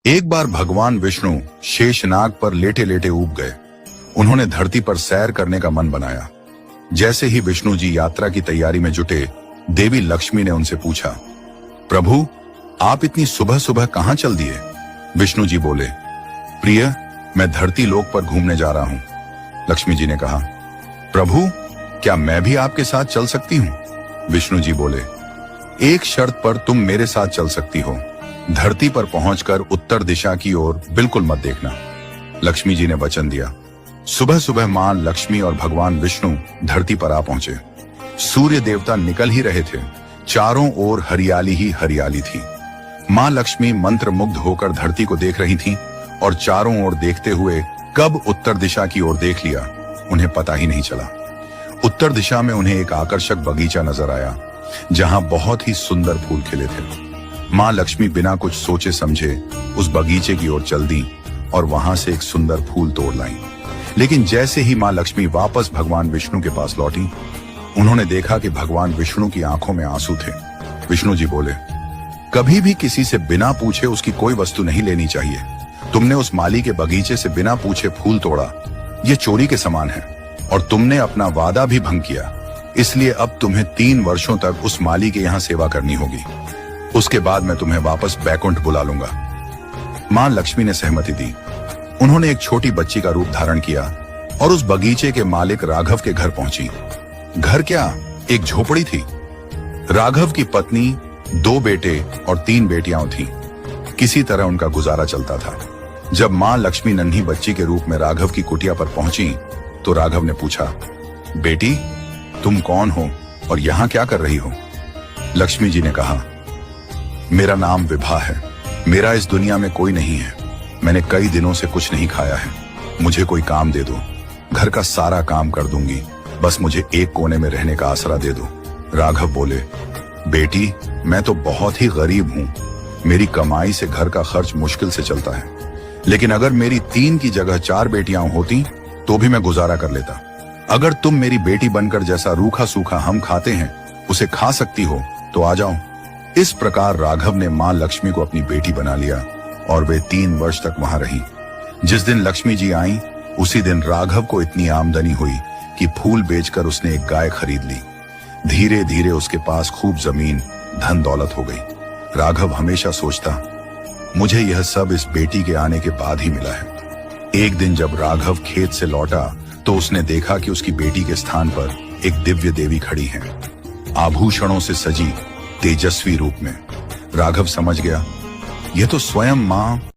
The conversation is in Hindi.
एक बार भगवान विष्णु शेषनाग पर लेटे लेटे ऊब गए। उन्होंने धरती पर सैर करने का मन बनाया। जैसे ही विष्णु जी यात्रा की तैयारी में जुटे, देवी लक्ष्मी ने उनसे पूछा, प्रभु आप इतनी सुबह सुबह कहां चल दिए? विष्णु जी बोले, प्रिय मैं धरती लोक पर घूमने जा रहा हूं। लक्ष्मी जी ने कहा, प्रभु क्या मैं भी आपके साथ चल सकती हूं? विष्णु जी बोले, एक शर्त पर तुम मेरे साथ चल सकती हो। धरती पर पहुंचकर उत्तर दिशा की ओर बिल्कुल मत देखना। लक्ष्मी जी ने वचन दिया। सुबह सुबह मां लक्ष्मी और भगवान विष्णु धरती पर आ पहुंचे। सूर्य देवता निकल ही रहे थे। चारों ओर हरियाली ही हरियाली थी। मां लक्ष्मी मंत्र मुग्ध होकर धरती को देख रही थीं और चारों ओर देखते हुए कब उत्तर दिशा की ओर देख लिया उन्हें पता ही नहीं चला। उत्तर दिशा में उन्हें एक आकर्षक बगीचा नजर आया जहां बहुत ही सुंदर फूल खिले थे। मां लक्ष्मी बिना कुछ सोचे समझे उस बगीचे की ओर चल दी और वहां से एक सुंदर फूल तोड़ लाई। लेकिन जैसे ही मां लक्ष्मी वापस भगवान विष्णु के पास लौटी, उन्होंने देखा कि भगवान विष्णु की आंखों में आंसू थे। विष्णु जी बोले, कभी भी किसी से बिना पूछे उसकी कोई वस्तु नहीं लेनी चाहिए। तुमने उस माली के बगीचे से बिना पूछे फूल तोड़ा, ये चोरी के समान है और तुमने अपना वादा भी भंग किया। इसलिए अब तुम्हें 3 वर्षों तक उस माली के यहाँ सेवा करनी होगी। उसके बाद मैं तुम्हें वापस बैकुंठ बुला लूंगा। मां लक्ष्मी ने सहमति दी। उन्होंने एक छोटी बच्ची का रूप धारण किया और उस बगीचे के मालिक राघव के घर पहुंची। घर क्या, एक झोपड़ी थी। राघव की पत्नी, 2 बेटे और 3 बेटियां थीं। किसी तरह उनका गुजारा चलता था। जब मां लक्ष्मी नन्ही बच्ची के रूप में राघव की कुटिया पर पहुंची तो राघव ने पूछा, बेटी तुम कौन हो और यहाँ क्या कर रही हो? लक्ष्मी जी ने कहा, मेरा नाम विभा है। मेरा इस दुनिया में कोई नहीं है। मैंने कई दिनों से कुछ नहीं खाया है। मुझे कोई काम दे दो। घर का सारा काम कर दूंगी। बस मुझे एक कोने में रहने का आसरा दे दो। राघव बोले, बेटी मैं तो बहुत ही गरीब हूँ। मेरी कमाई से घर का खर्च मुश्किल से चलता है। लेकिन अगर मेरी 3 की जगह 4 बेटियां होती तो भी मैं गुजारा कर लेता। अगर तुम मेरी बेटी बनकर जैसा रूखा सूखा हम खाते हैं उसे खा सकती हो तो आ जाओ। इस प्रकार राघव ने मां लक्ष्मी को अपनी बेटी बना लिया और वे 3 वर्ष तक वहां रही। जिस दिन लक्ष्मी जी आई उसी दिन राघव को इतनी आमदनी हुई कि फूल बेचकर उसने एक गाय खरीद ली। धीरे धीरे उसके पास खूब जमीन, धन दौलत हो गई। राघव हमेशा सोचता, मुझे यह सब इस बेटी के आने के बाद ही मिला है। एक दिन जब राघव खेत से लौटा तो उसने देखा कि उसकी बेटी के स्थान पर एक दिव्य देवी खड़ी है, आभूषणों से सजी तेजस्वी रूप में। राघव समझ गया, यह तो स्वयं मां